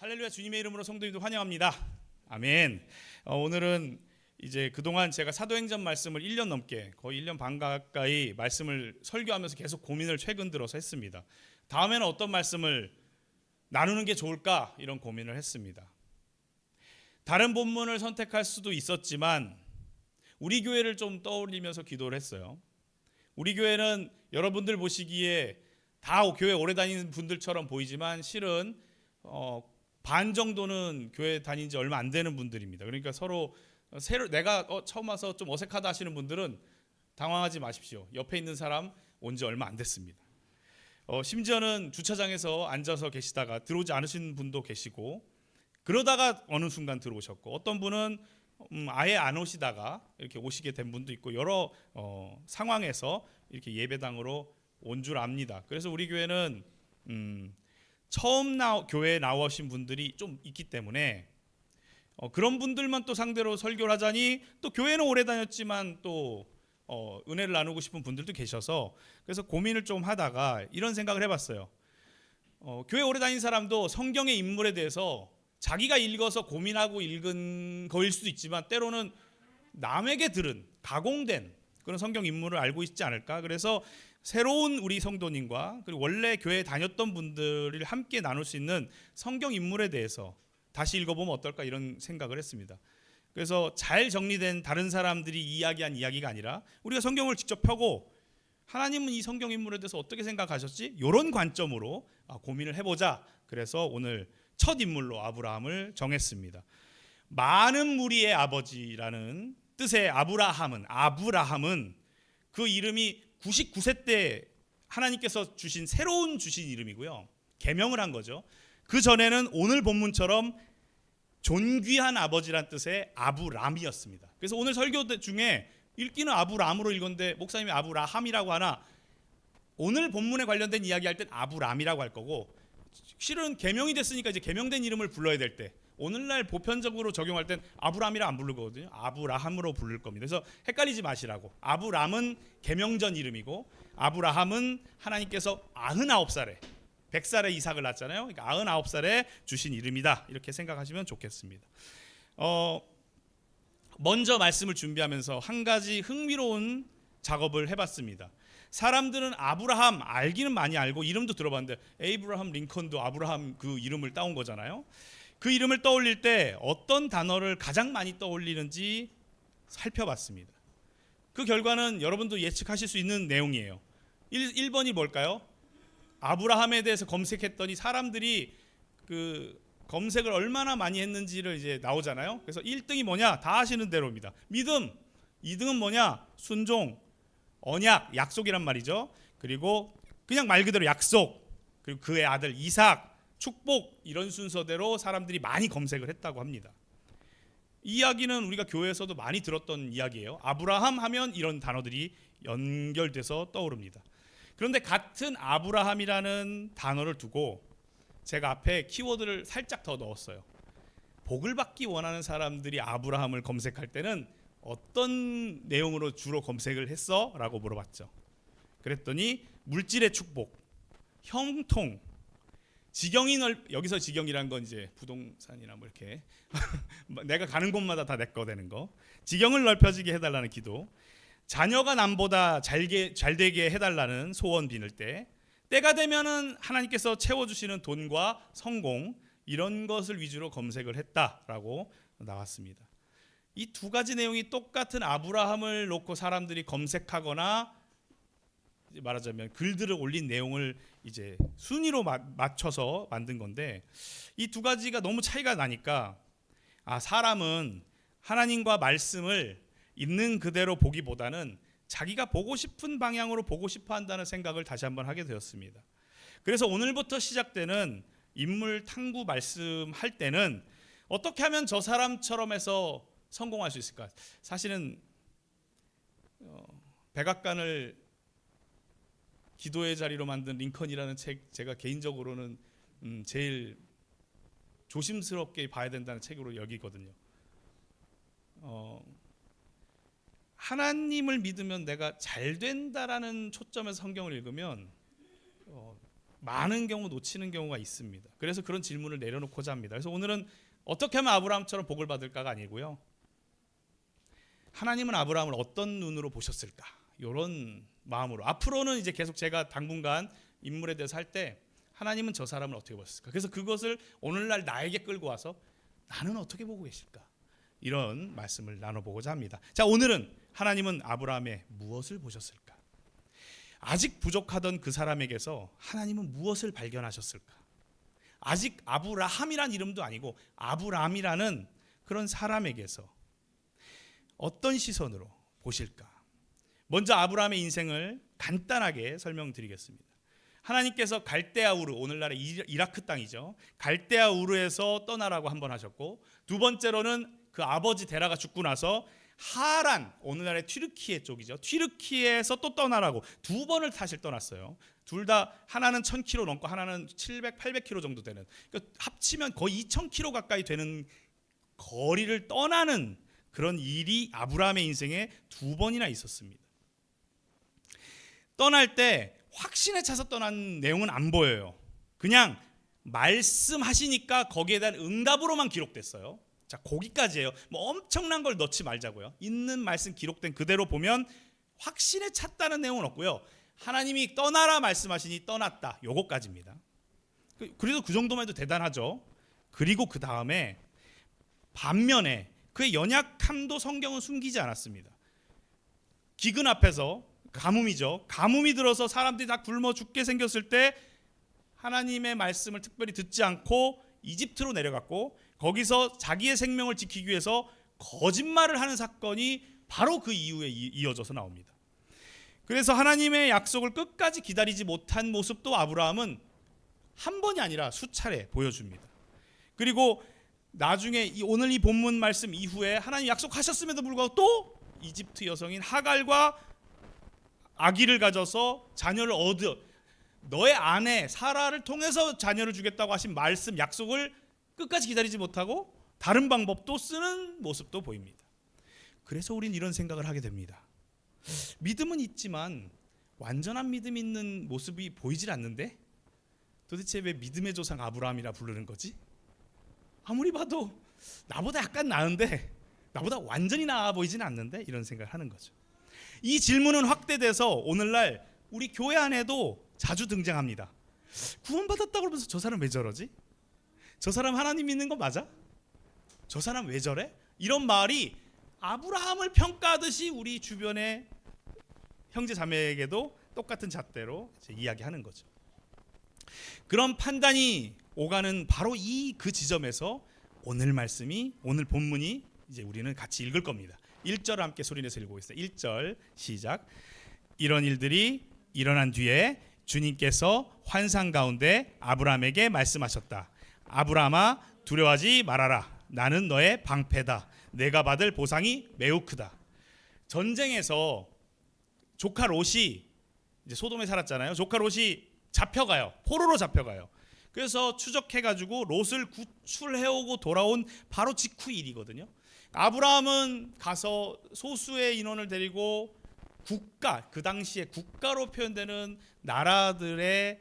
할렐루야. 주님의 이름으로 성도님들 환영합니다. 아멘. 오늘은 이제 그동안 제가 사도행전 말씀을 1년 넘게 거의 1년 반 가까이 말씀을 설교하면서 계속 고민을 최근 들어서 했습니다. 다음에는 어떤 말씀을 나누는 게 좋을까 이런 고민을 했습니다. 다른 본문을 선택할 수도 있었지만 우리 교회를 좀 떠올리면서 기도를 했어요. 우리 교회는 여러분들 보시기에 다 교회 오래 다니는 분들처럼 보이지만 실은 반 정도는 교회 다닌 지 얼마 안 되는 분들입니다. 그러니까 서로 내가 처음 와서 좀 어색하다 하시는 분들은 당황하지 마십시오. 옆에 있는 사람 온 지 얼마 안 됐습니다. 심지어는 주차장에서 앉아서 계시다가 들어오지 않으신 분도 계시고, 그러다가 어느 순간 들어오셨고, 어떤 분은 아예 안 오시다가 이렇게 오시게 된 분도 있고, 여러 상황에서 이렇게 예배당으로 온 줄 압니다. 그래서 우리 교회는 처음 교회에 나오신 분들이 좀 있기 때문에 그런 분들만 또 상대로 설교를 하자니 또 교회는 오래 다녔지만 또 은혜를 나누고 싶은 분들도 계셔서, 그래서 고민을 좀 하다가 이런 생각을 해봤어요. 교회 오래 다닌 사람도 성경의 인물에 대해서 자기가 읽어서 고민하고 읽은 거일 수도 있지만 때로는 남에게 들은 가공된 그런 성경 인물을 알고 있지 않을까. 그래서 새로운 우리 성도님과 그리고 원래 교회에 다녔던 분들을 함께 나눌 수 있는 성경 인물에 대해서 다시 읽어보면 어떨까 이런 생각을 했습니다. 그래서 잘 정리된 다른 사람들이 이야기한 이야기가 아니라 우리가 성경을 직접 펴고 하나님은 이 성경 인물에 대해서 어떻게 생각하셨지? 이런 관점으로 고민을 해보자. 그래서 오늘 첫 인물로 아브라함을 정했습니다. 많은 무리의 아버지라는 뜻의 아브라함은 그 이름이 99세 때 하나님께서 주신 새로운 주신 이름이고요. 계명을 한 거죠. 그 전에는 오늘 본문처럼 존귀한 아버지란 뜻의 아브람이었습니다. 그래서 오늘 설교 중에 읽기는 아브람으로 읽었는데 목사님이 아브라함이라고 하나, 오늘 본문에 관련된 이야기 할 땐 아브람이라고 할 거고, 실은 계명이 됐으니까 이제 계명된 이름을 불러야 될 때 오늘날 보편적으로 적용할 땐 아브람이라 안 부를 거거든요. 아브라함으로 부를 겁니다. 그래서 헷갈리지 마시라고. 아브람은 계명전 이름이고 아브라함은 하나님께서 99살에 100살에 이삭을 낳았잖아요. 그러니까 99살에 주신 이름이다. 이렇게 생각하시면 좋겠습니다. 먼저 말씀을 준비하면서 한 가지 흥미로운 작업을 해봤습니다. 사람들은 아브라함 알기는 많이 알고 이름도 들어봤는데 에이브라함 링컨도 아브라함 그 이름을 따온 거잖아요. 그 이름을 떠올릴 때 어떤 단어를 가장 많이 떠올리는지 살펴봤습니다. 그 결과는 여러분도 예측하실 수 있는 내용이에요. 1번이 뭘까요? 아브라함에 대해서 검색했더니 사람들이 그 검색을 얼마나 많이 했는지를 이제 나오잖아요. 그래서 1등이 뭐냐? 다 아시는 대로입니다. 믿음. 2등은 뭐냐? 순종, 언약, 약속이란 말이죠. 그리고 그냥 말 그대로 약속, 그리고 그의 아들 이삭, 축복, 이런 순서대로 사람들이 많이 검색을 했다고 합니다. 이 이야기는 우리가 교회에서도 많이 들었던 이야기예요. 아브라함 하면 이런 단어들이 연결돼서 떠오릅니다. 그런데 같은 아브라함이라는 단어를 두고 제가 앞에 키워드를 살짝 더 넣었어요. 복을 받기 원하는 사람들이 아브라함을 검색할 때는 어떤 내용으로 주로 검색을 했어? 라고 물어봤죠. 그랬더니 물질의 축복, 형통, 지경이 여기서 지경이란 건 이제 부동산이나 뭐 이렇게 내가 가는 곳마다 다 내 거 되는 거, 지경을 넓혀지게 해달라는 기도, 자녀가 남보다 잘 되게 해달라는 소원 비늘 때가 되면은 하나님께서 채워주시는 돈과 성공, 이런 것을 위주로 검색을 했다라고 나왔습니다. 이 두 가지 내용이 똑같은 아브라함을 놓고 사람들이 검색하거나 말하자면 글들을 올린 내용을 이제 순위로 맞춰서 만든 건데, 이 두 가지가 너무 차이가 나니까 사람은 하나님과 말씀을 있는 그대로 보기보다는 자기가 보고 싶은 방향으로 보고 싶어 한다는 생각을 다시 한번 하게 되었습니다. 그래서 오늘부터 시작되는 인물 탐구 말씀할 때는 어떻게 하면 저 사람처럼 해서 성공할 수 있을까? 사실은 백악관을 기도의 자리로 만든 링컨이라는 책, 제가 개인적으로는 제일 조심스럽게 봐야 된다는 책으로 여기거든요. 하나님을 믿으면 내가 잘 된다라는 초점에서 성경을 읽으면 많은 경우 놓치는 경우가 있습니다. 그래서 그런 질문을 내려놓고자 합니다. 그래서 오늘은 어떻게 하면 아브라함처럼 복을 받을까가 아니고요. 하나님은 아브라함을 어떤 눈으로 보셨을까? 이런 마음으로 앞으로는 이제 계속 제가 당분간 인물에 대해서 할 때 하나님은 저 사람을 어떻게 보셨을까? 그래서 그것을 오늘날 나에게 끌고 와서 나는 어떻게 보고 계실까? 이런 말씀을 나눠보고자 합니다. 자, 오늘은 하나님은 아브라함의 무엇을 보셨을까? 아직 부족하던 그 사람에게서 하나님은 무엇을 발견하셨을까? 아직 아브라함이란 이름도 아니고 아브람이라는 그런 사람에게서 어떤 시선으로 보실까? 먼저 아브라함의 인생을 간단하게 설명드리겠습니다. 하나님께서 갈대아 우르, 오늘날의 이라크 땅이죠. 갈대아 우르에서 떠나라고 한 번 하셨고, 두 번째로는 그 아버지 데라가 죽고 나서 하란, 오늘날의 튀르키예 쪽이죠. 튀르키예에서 또 떠나라고 두 번을 사실 떠났어요. 둘 다 하나는 1000km 넘고 하나는 700, 800km 정도 되는, 그러니까 합치면 거의 2000km 가까이 되는 거리를 떠나는 그런 일이 아브라함의 인생에 두 번이나 있었습니다. 떠날 때 확신에 차서 떠난 내용은 안 보여요. 그냥 말씀하시니까 거기에 대한 응답으로만 기록됐어요. 자, 거기까지예요. 뭐 엄청난 걸 넣지 말자고요. 있는 말씀 기록된 그대로 보면 확신에 찼다는 내용은 없고요. 하나님이 떠나라 말씀하시니 떠났다. 요거까지입니다. 그래도 그 정도만 해도 대단하죠. 그리고 그 다음에 반면에 그의 연약함도 성경은 숨기지 않았습니다. 기근 앞에서 가뭄이죠. 가뭄이 들어서 사람들이 다 굶어 죽게 생겼을 때 하나님의 말씀을 특별히 듣지 않고 이집트로 내려갔고, 거기서 자기의 생명을 지키기 위해서 거짓말을 하는 사건이 바로 그 이후에 이어져서 나옵니다. 그래서 하나님의 약속을 끝까지 기다리지 못한 모습도 아브라함은 한 번이 아니라 수차례 보여줍니다. 그리고 나중에 오늘 이 본문 말씀 이후에 하나님 약속하셨음에도 불구하고 또 이집트 여성인 하갈과 아기를 가져서 자녀를 얻어, 너의 아내 사라를 통해서 자녀를 주겠다고 하신 말씀 약속을 끝까지 기다리지 못하고 다른 방법도 쓰는 모습도 보입니다. 그래서 우린 이런 생각을 하게 됩니다. 믿음은 있지만 완전한 믿음 있는 모습이 보이질 않는데 도대체 왜 믿음의 조상 아브라함이라 부르는 거지? 아무리 봐도 나보다 약간 나은데 나보다 완전히 나아 보이진 않는데, 이런 생각을 하는 거죠. 이 질문은 확대돼서 오늘날 우리 교회 안에도 자주 등장합니다. 구원받았다고 그러면서 저 사람 왜 저러지? 저 사람 하나님 믿는 거 맞아? 저 사람 왜 저래? 이런 말이 아브라함을 평가하듯이 우리 주변의 형제 자매에게도 똑같은 잣대로 이야기하는 거죠. 그런 판단이 오가는 바로 그 지점에서 오늘 말씀이, 오늘 본문이 이제 우리는 같이 읽을 겁니다. 1절 함께 소리내서 읽어보겠습니다. 1절 시작. 이런 일들이 일어난 뒤에 주님께서 환상 가운데 아브라함에게 말씀하셨다. 아브라함아, 두려워하지 말아라. 나는 너의 방패다. 내가 받을 보상이 매우 크다. 전쟁에서 조카 롯이 이제 소돔에 살았잖아요. 조카 롯이 잡혀가요. 포로로 잡혀가요. 그래서 추적해가지고 롯을 구출해오고 돌아온 바로 직후 일이거든요. 아브라함은 가서 소수의 인원을 데리고 국가, 그 당시에 국가로 표현되는 나라들의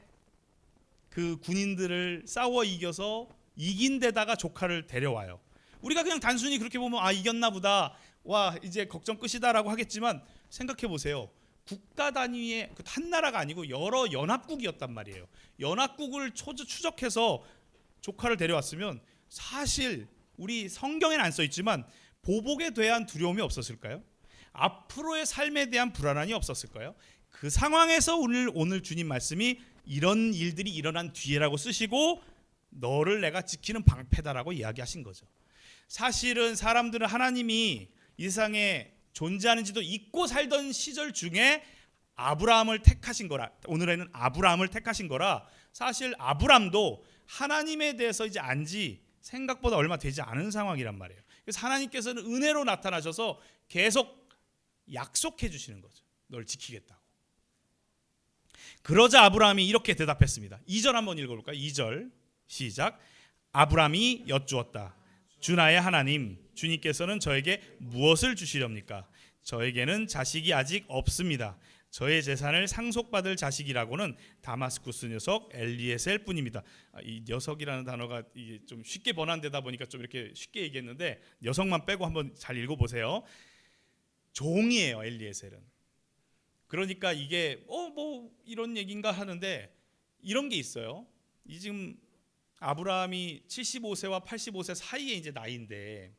그 군인들을 싸워 이겨서 이긴 데다가 조카를 데려와요. 우리가 그냥 단순히 그렇게 보면 아, 이겼나 보다, 와 이제 걱정 끝이다라고 하겠지만, 생각해 보세요. 국가 단위의 한 나라가 아니고 여러 연합국이었단 말이에요. 연합국을 추적해서 조카를 데려왔으면 사실 우리 성경에는 안 써 있지만 보복에 대한 두려움이 없었을까요? 앞으로의 삶에 대한 불안함이 없었을까요? 그 상황에서 오늘 주님 말씀이 이런 일들이 일어난 뒤에라고 쓰시고 너를 내가 지키는 방패다라고 이야기하신 거죠. 사실은 사람들은 하나님이 이 세상에 존재하는지도 잊고 살던 시절 중에 아브라함을 택하신 거라, 오늘에는 아브라함을 택하신 거라, 사실 아브람도 하나님에 대해서 이제 안지 생각보다 얼마 되지 않은 상황이란 말이에요. 그래서 하나님께서는 은혜로 나타나셔서 계속 약속해 주시는 거죠. 널 지키겠다고. 그러자 아브라함이 이렇게 대답했습니다. 2절 한번 읽어볼까요? 2절 시작. 아브라함이 여쭈었다. 주 나의 하나님, 주님께서는 저에게 무엇을 주시렵니까? 저에게는 자식이 아직 없습니다. 저의 재산을 상속받을 자식이라고는 다마스쿠스 녀석 엘리에셀 뿐입니다. 이 녀석이라는 단어가 이게 좀 쉽게 번안되다 보니까 좀 이렇게 쉽게 얘기했는데 녀석만 빼고 한번 잘 읽어보세요. 종이에요, 엘리에셀은. 그러니까 이게 뭐 이런 얘기인가 하는데 이런 게 있어요. 이 지금 아브라함이 75세와 85세 사이에 이제 나이인데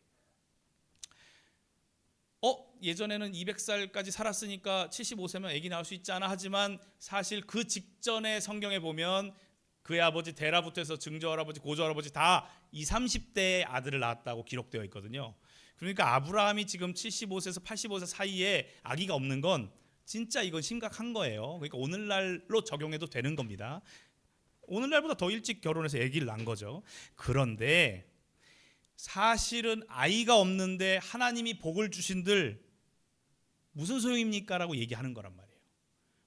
예전에는 200살까지 살았으니까 75세면 아기 낳을 수 있지 않아 하지만 사실 그 직전에 성경에 보면 그의 아버지 데라부터 해서 증조할아버지 고조할아버지 다 20, 30대의 아들을 낳았다고 기록되어 있거든요. 그러니까 아브라함이 지금 75세에서 85세 사이에 아기가 없는 건 진짜 이건 심각한 거예요. 그러니까 오늘날로 적용해도 되는 겁니다. 오늘날보다 더 일찍 결혼해서 아기를 낳은 거죠. 그런데 사실은 아이가 없는데 하나님이 복을 주신들 무슨 소용입니까? 라고 얘기하는 거란 말이에요.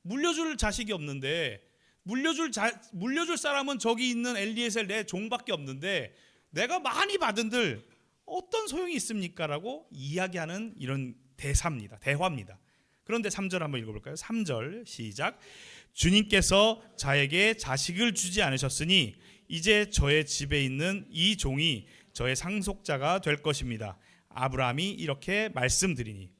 물려줄 자식이 없는데 물려줄 사람은 저기 있는 엘리에셀 내 종밖에 없는데 내가 많이 받은들 어떤 소용이 있습니까? 라고 이야기하는 이런 대화입니다. 그런데 3절 한번 읽어볼까요? 3절 시작. 주님께서 자에게 자식을 주지 않으셨으니 이제 저의 집에 있는 이 종이 저의 상속자가 될 것입니다. 아브라함이 이렇게 말씀드리니.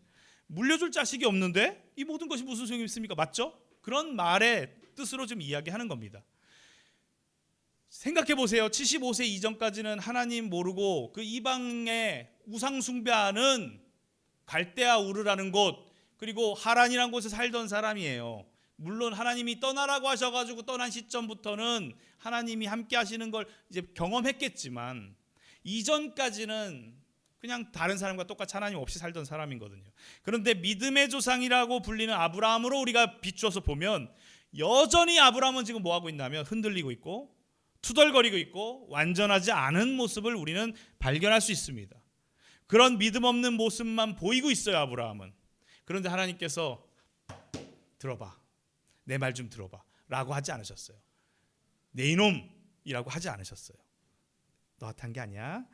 물려줄 자식이 없는데 이 모든 것이 무슨 소용이 있습니까? 맞죠? 그런 말의 뜻으로 좀 이야기하는 겁니다. 생각해 보세요. 75세 이전까지는 하나님 모르고 그 이방의 우상 숭배하는 갈대아 우르라는 곳 그리고 하란이라는 곳에 살던 사람이에요. 물론 하나님이 떠나라고 하셔가지고 떠난 시점부터는 하나님이 함께 하시는 걸 이제 경험했겠지만 이전까지는 그냥 다른 사람과 똑같이 하나님 없이 살던 사람이거든요. 그런데 믿음의 조상이라고 불리는 아브라함으로 우리가 비추어서 보면 여전히 아브라함은 지금 뭐하고 있냐면 흔들리고 있고 투덜거리고 있고 완전하지 않은 모습을 우리는 발견할 수 있습니다. 그런 믿음 없는 모습만 보이고 있어요, 아브라함은. 그런데 하나님께서 들어봐, 내 말 좀 들어봐 라고 하지 않으셨어요. 내 이놈이라고 하지 않으셨어요. 너한테 한 게 아니야.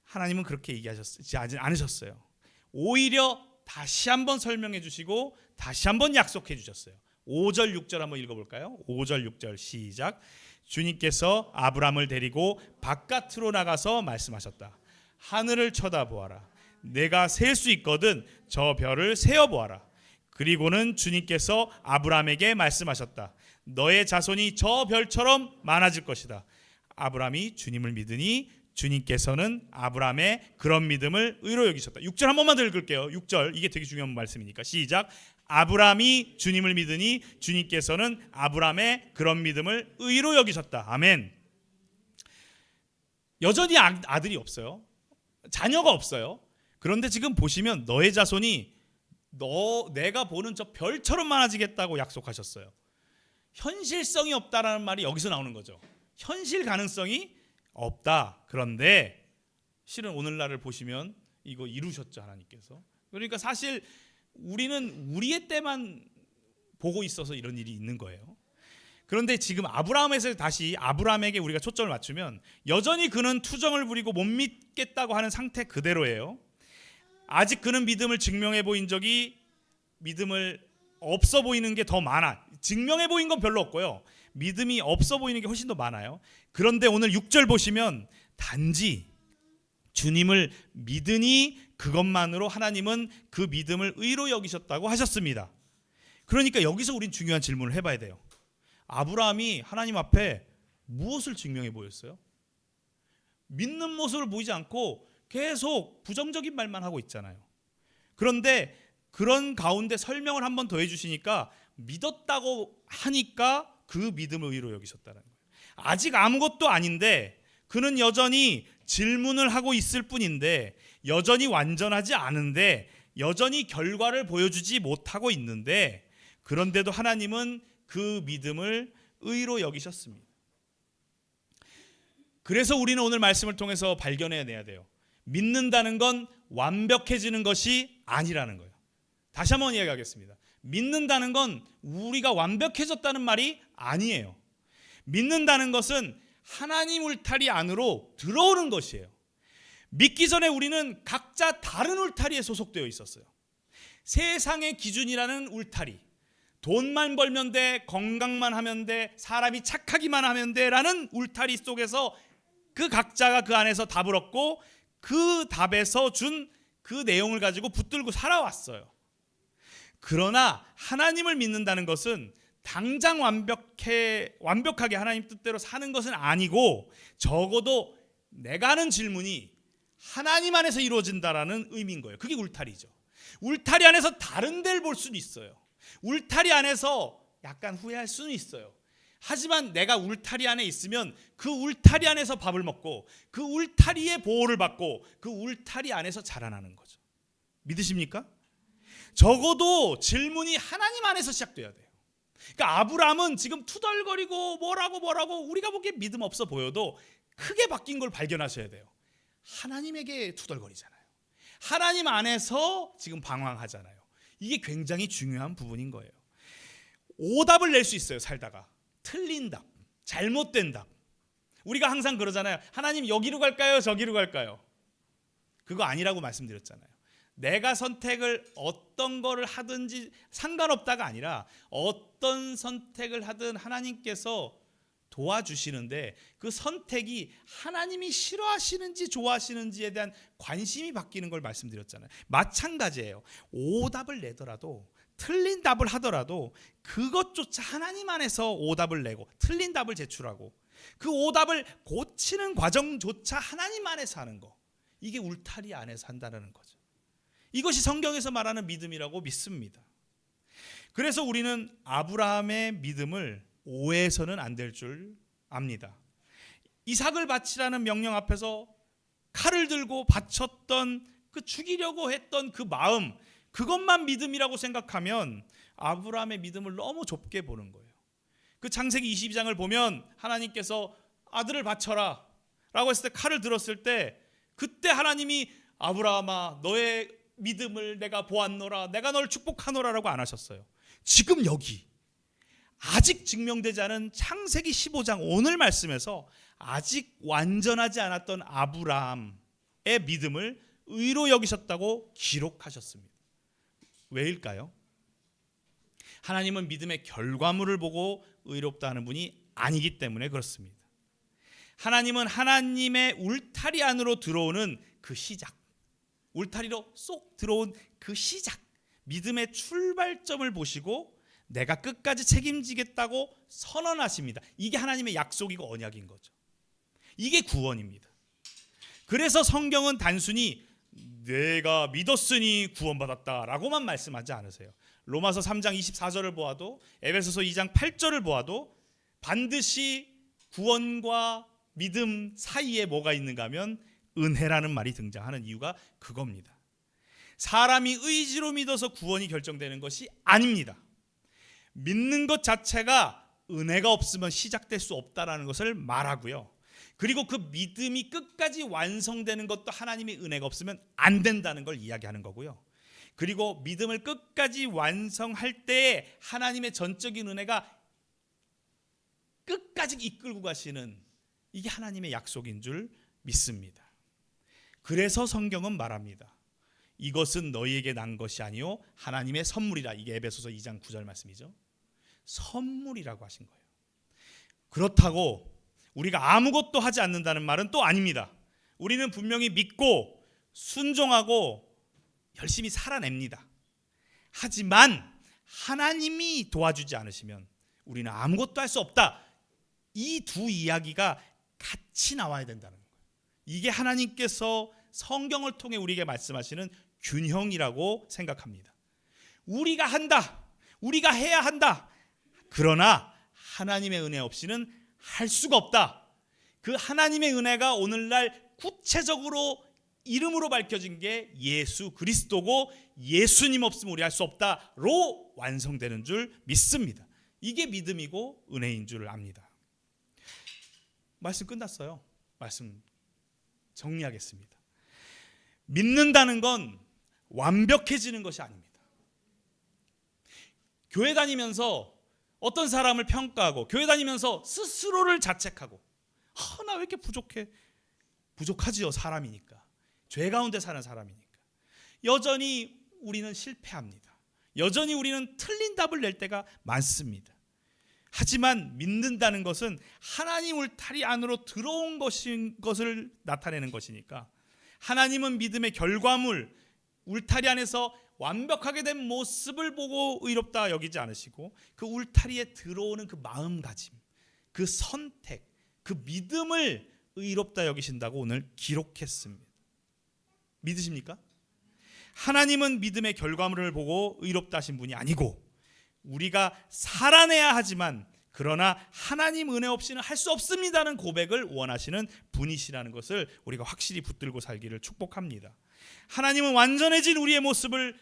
하나님은 그렇게 얘기하지 않으셨어요. 오히려 다시 한번 설명해 주시고 다시 한번 약속해 주셨어요. 5절 6절 한번 읽어볼까요? 5절 6절 시작. 주님께서 아브라함을 데리고 바깥으로 나가서 말씀하셨다. 하늘을 쳐다보아라. 내가 셀 수 있거든 저 별을 세어보아라. 그리고는 주님께서 아브라함에게 말씀하셨다. 너의 자손이 저 별처럼 많아질 것이다. 아브라함이 주님을 믿으니 주님께서는 아브라함의 그런 믿음을 의로 여기셨다. 6절 한 번만 더 읽을게요. 6절 이게 되게 중요한 말씀이니까 시작. 아브라함이 주님을 믿으니 주님께서는 아브라함의 그런 믿음을 의로 여기셨다. 아멘. 여전히 아들이 없어요. 자녀가 없어요. 그런데 지금 보시면 너의 자손이 내가 보는 저 별처럼 많아지겠다고 약속하셨어요. 현실성이 없다라는 말이 여기서 나오는 거죠. 현실 가능성이 없다. 그런데 실은 오늘날을 보시면 이거 이루셨죠, 하나님께서. 그러니까 사실 우리는 우리의 때만 보고 있어서 이런 일이 있는 거예요. 그런데 지금 아브라함에서 다시 아브라함에게 우리가 초점을 맞추면 여전히 그는 투정을 부리고 못 믿겠다고 하는 상태 그대로예요. 아직 그는 믿음을 증명해 보인 적이 믿음을 없어 보이는 게 더 많아. 증명해 보인 건 별로 없고요. 믿음이 없어 보이는 게 훨씬 더 많아요. 그런데 오늘 6절 보시면 단지 주님을 믿으니 그것만으로 하나님은 그 믿음을 의로 여기셨다고 하셨습니다. 그러니까 여기서 우린 중요한 질문을 해봐야 돼요. 아브라함이 하나님 앞에 무엇을 증명해 보였어요? 믿는 모습을 보이지 않고 계속 부정적인 말만 하고 있잖아요. 그런데 그런 가운데 설명을 한 번 더 해주시니까 믿었다고 하니까 그 믿음을 의로 여기셨다는 거예요. 아직 아무것도 아닌데 그는 여전히 질문을 하고 있을 뿐인데 여전히 완전하지 않은데 여전히 결과를 보여주지 못하고 있는데 그런데도 하나님은 그 믿음을 의로 여기셨습니다. 그래서 우리는 오늘 말씀을 통해서 발견해내야 돼요. 믿는다는 건 완벽해지는 것이 아니라는 거예요. 다시 한번 이야기하겠습니다. 믿는다는 건 우리가 완벽해졌다는 말이 아니에요. 믿는다는 것은 하나님 울타리 안으로 들어오는 것이에요. 믿기 전에 우리는 각자 다른 울타리에 소속되어 있었어요. 세상의 기준이라는 울타리, 돈만 벌면 돼, 건강만 하면 돼, 사람이 착하기만 하면 돼 라는 울타리 속에서 그 각자가 그 안에서 답을 얻고 그 답에서 준 그 내용을 가지고 붙들고 살아왔어요. 그러나 하나님을 믿는다는 것은 당장 완벽하게 하나님 뜻대로 사는 것은 아니고, 적어도 내가 하는 질문이 하나님 안에서 이루어진다라는 의미인 거예요. 그게 울타리죠. 울타리 안에서 다른 데를 볼 수는 있어요. 울타리 안에서 약간 후회할 수는 있어요. 하지만 내가 울타리 안에 있으면 그 울타리 안에서 밥을 먹고 그 울타리의 보호를 받고 그 울타리 안에서 자라나는 거죠. 믿으십니까? 적어도 질문이 하나님 안에서 시작돼야 돼요. 그러니까 아브라함은 지금 투덜거리고 뭐라고 우리가 보기에 믿음 없어 보여도 크게 바뀐 걸 발견하셔야 돼요. 하나님에게 투덜거리잖아요. 하나님 안에서 지금 방황하잖아요. 이게 굉장히 중요한 부분인 거예요. 오답을 낼 수 있어요. 살다가 틀린 답, 잘못된 답. 우리가 항상 그러잖아요. 하나님 여기로 갈까요? 저기로 갈까요? 그거 아니라고 말씀드렸잖아요. 내가 선택을 어떤 거를 하든지 상관없다가 아니라 어떤 선택을 하든 하나님께서 도와주시는데 그 선택이 하나님이 싫어하시는지 좋아하시는지에 대한 관심이 바뀌는 걸 말씀드렸잖아요. 마찬가지예요. 오답을 내더라도 틀린 답을 하더라도 그것조차 하나님 안에서 오답을 내고 틀린 답을 제출하고 그 오답을 고치는 과정조차 하나님 안에서 하는 거, 이게 울타리 안에서 한다는 거죠. 이것이 성경에서 말하는 믿음이라고 믿습니다. 그래서 우리는 아브라함의 믿음을 오해해서는 안 될 줄 압니다. 이삭을 바치라는 명령 앞에서 칼을 들고 바쳤던 그 죽이려고 했던 그 마음, 그것만 믿음이라고 생각하면 아브라함의 믿음을 너무 좁게 보는 거예요. 그 창세기 22장을 보면 하나님께서 아들을 바쳐라 라고 했을 때 칼을 들었을 때 그때 하나님이 아브라함아 너의 믿음을 내가 보았노라, 내가 널 축복하노라 라고 안 하셨어요. 지금 여기 아직 증명되지 않은 창세기 15장 오늘 말씀에서 아직 완전하지 않았던 아브라함의 믿음을 의로 여기셨다고 기록하셨습니다. 왜일까요? 하나님은 믿음의 결과물을 보고 의롭다 하는 분이 아니기 때문에 그렇습니다. 하나님은 하나님의 울타리 안으로 들어오는 그 시작, 울타리로 쏙 들어온 그 시작, 믿음의 출발점을 보시고 내가 끝까지 책임지겠다고 선언하십니다. 이게 하나님의 약속이고 언약인 거죠. 이게 구원입니다. 그래서 성경은 단순히 내가 믿었으니 구원받았다라고만 말씀하지 않으세요. 로마서 3장 24절을 보아도 에베소서 2장 8절을 보아도 반드시 구원과 믿음 사이에 뭐가 있는가 하면 은혜라는 말이 등장하는 이유가 그겁니다. 사람이 의지로 믿어서 구원이 결정되는 것이 아닙니다. 믿는 것 자체가 은혜가 없으면 시작될 수 없다라는 것을 말하고요. 그리고 그 믿음이 끝까지 완성되는 것도 하나님의 은혜가 없으면 안 된다는 걸 이야기하는 거고요. 그리고 믿음을 끝까지 완성할 때에 하나님의 전적인 은혜가 끝까지 이끌고 가시는, 이게 하나님의 약속인 줄 믿습니다. 그래서 성경은 말합니다. 이것은 너희에게 난 것이 아니요 하나님의 선물이라. 이게 에베소서 2장 9절 말씀이죠. 선물이라고 하신 거예요. 그렇다고 우리가 아무것도 하지 않는다는 말은 또 아닙니다. 우리는 분명히 믿고 순종하고 열심히 살아냅니다. 하지만 하나님이 도와주지 않으시면 우리는 아무것도 할 수 없다. 이 두 이야기가 같이 나와야 된다는 거예요. 이게 하나님께서 성경을 통해 우리에게 말씀하시는 균형이라고 생각합니다. 우리가 한다, 우리가 해야 한다. 그러나 하나님의 은혜 없이는 할 수가 없다. 그 하나님의 은혜가 오늘날 구체적으로 이름으로 밝혀진 게 예수 그리스도고, 예수님 없으면 우리 할 수 없다로 완성되는 줄 믿습니다. 이게 믿음이고 은혜인 줄 압니다. 말씀 끝났어요. 말씀 정리하겠습니다. 믿는다는 건 완벽해지는 것이 아닙니다. 교회 다니면서 어떤 사람을 평가하고, 교회 다니면서 스스로를 자책하고, 나 왜 이렇게 부족해? 부족하지요. 사람이니까. 죄 가운데 사는 사람이니까. 여전히 우리는 실패합니다. 여전히 우리는 틀린 답을 낼 때가 많습니다. 하지만 믿는다는 것은 하나님 울타리 안으로 들어온 것을 나타내는 것이니까, 하나님은 믿음의 결과물, 울타리 안에서 완벽하게 된 모습을 보고 의롭다 여기지 않으시고 그 울타리에 들어오는 그 마음가짐, 그 선택, 그 믿음을 의롭다 여기신다고 오늘 기록했습니다. 믿으십니까? 하나님은 믿음의 결과물을 보고 의롭다 하신 분이 아니고 우리가 살아내야 하지만 그러나 하나님 은혜 없이는 할 수 없습니다는 고백을 원하시는 분이시라는 것을 우리가 확실히 붙들고 살기를 축복합니다. 하나님은 완전해진 우리의 모습을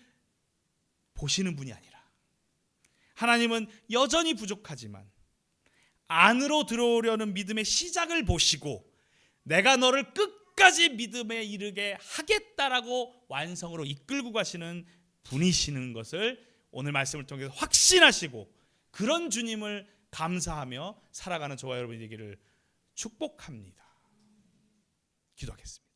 보시는 분이 아니라, 하나님은 여전히 부족하지만 안으로 들어오려는 믿음의 시작을 보시고 내가 너를 끝까지 믿음에 이르게 하겠다라고 완성으로 이끌고 가시는 분이시는 것을 오늘 말씀을 통해서 확신하시고 그런 주님을 감사하며 살아가는 저와 여러분이 되기를 축복합니다. 기도하겠습니다.